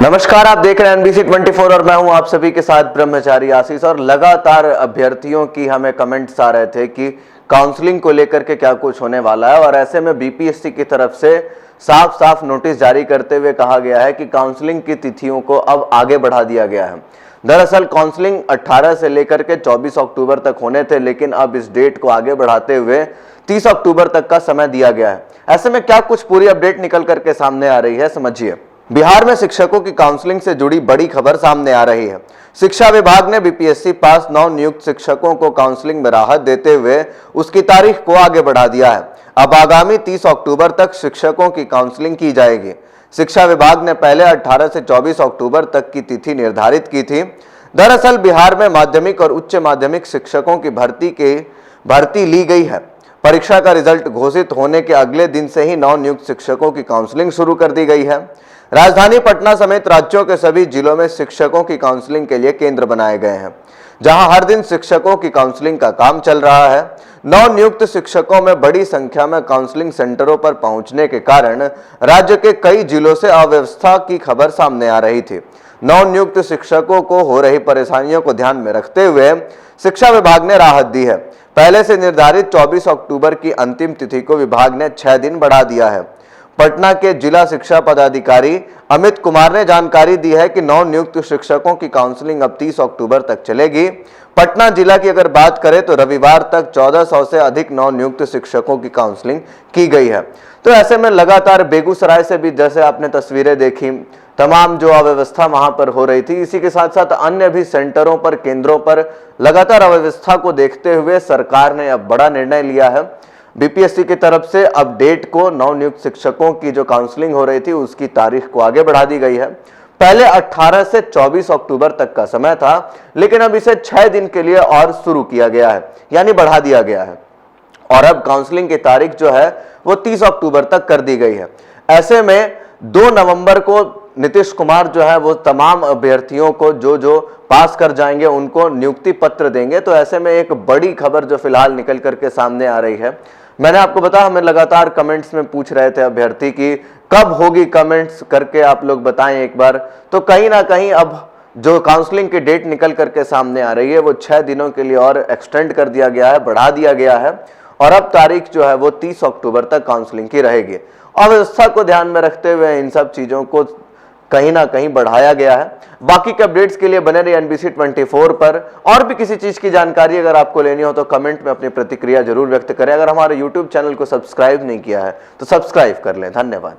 नमस्कार, आप देख रहे हैं एनबीसी 24 और मैं हूं आप सभी के साथ ब्रह्मचारी आशीष। और लगातार अभ्यर्थियों की हमें कमेंट्स आ रहे थे कि काउंसलिंग को लेकर के क्या कुछ होने वाला है, और ऐसे में बीपीएससी की तरफ से साफ साफ नोटिस जारी करते हुए कहा गया है कि काउंसलिंग की तिथियों को अब आगे बढ़ा दिया गया है। दरअसल काउंसलिंग 18 से लेकर के 24 अक्टूबर तक होने थे, लेकिन अब इस डेट को आगे बढ़ाते हुए 30 अक्टूबर तक का समय दिया गया है। ऐसे में क्या कुछ पूरी अपडेट निकल करके सामने आ रही है, समझिए। बिहार में शिक्षकों की काउंसलिंग से जुड़ी बड़ी खबर सामने आ रही है। शिक्षा विभाग ने बीपीएससी पास नव नियुक्त शिक्षकों को काउंसलिंग में राहत देते हुए उसकी तारीख को आगे बढ़ा दिया है। अब आगामी 30 अक्टूबर तक शिक्षकों की काउंसलिंग की जाएगी। शिक्षा विभाग ने पहले 18 से 24 अक्टूबर तक की तिथि निर्धारित की थी। दरअसल बिहार में माध्यमिक और उच्च माध्यमिक शिक्षकों की भर्ती ली गई है। परीक्षा का रिजल्ट घोषित होने के अगले दिन से ही नव नियुक्त शिक्षकों की काउंसलिंग शुरू कर दी गई है। राजधानी पटना समेत राज्यों के सभी जिलों में शिक्षकों की काउंसलिंग के लिए केंद्र बनाए गए हैं, जहां हर दिन शिक्षकों की काउंसलिंग का काम चल रहा है। नव नियुक्त शिक्षकों में बड़ी संख्या में काउंसलिंग सेंटरों पर पहुंचने के कारण राज्य के कई जिलों से अव्यवस्था की खबर सामने आ रही थी। नव नियुक्त शिक्षकों को हो रही परेशानियों को ध्यान में रखते हुए शिक्षा विभाग ने राहत दी है। पहले से निर्धारित 24 अक्टूबर की अंतिम तिथि को विभाग ने 6 दिन बढ़ा दिया है। पटना के जिला शिक्षा पदाधिकारी अमित कुमार ने जानकारी दी है कि नव नियुक्त शिक्षकों की काउंसलिंग अब 30 अक्टूबर तक चलेगी। पटना जिला की अगर बात करें तो रविवार तक 1400 से अधिक नव नियुक्त शिक्षकों की काउंसलिंग की गई है। तो ऐसे में लगातार बेगूसराय से भी, जैसे आपने तस्वीरें देखी, तमाम जो अव्यवस्था वहां पर हो रही थी, इसी के साथ साथ अन्य भी सेंटरों पर, केंद्रों पर लगातार अव्यवस्था को देखते हुए सरकार ने अब बड़ा निर्णय लिया है। बीपीएससी की तरफ से अब डेट को नव नियुक्त शिक्षकों की जो काउंसलिंग हो रही थी उसकी तारीख को आगे बढ़ा दी गई है। पहले 18 से 24 अक्टूबर तक का समय था, लेकिन अब इसे 6 दिन के लिए और शुरू किया गया है, यानी बढ़ा दिया गया है। और अब काउंसलिंग की तारीख जो है वो 30 अक्टूबर तक कर दी गई है। ऐसे में 2 नवंबर को नीतीश कुमार जो है वो तमाम अभ्यर्थियों को जो पास कर जाएंगे उनको नियुक्ति पत्र देंगे। तो ऐसे में एक बड़ी खबर जो फिलहाल निकल करके सामने आ रही है, मैंने आपको बताया, हमें लगातार कमेंट्स में पूछ रहे थे अभ्यर्थी की कब होगी, कमेंट्स करके आप लोग बताएं एक बार। तो कहीं ना कहीं अब जो काउंसलिंग की डेट निकल करके सामने आ रही है वो 6 दिनों के लिए और एक्सटेंड कर दिया गया है, बढ़ा दिया गया है। और अब तारीख जो है वो 30 अक्टूबर तक काउंसलिंग की रहेगी। अव्यवस्था को ध्यान में रखते हुए इन सब चीजों को कहीं ना कहीं बढ़ाया गया है। बाकी के अपडेट्स के लिए बने रहिए एनबीसी 24 पर। और भी किसी चीज की जानकारी अगर आपको लेनी हो तो कमेंट में अपनी प्रतिक्रिया जरूर व्यक्त करें। अगर हमारे यूट्यूब चैनल को सब्सक्राइब नहीं किया है तो सब्सक्राइब कर लें। धन्यवाद।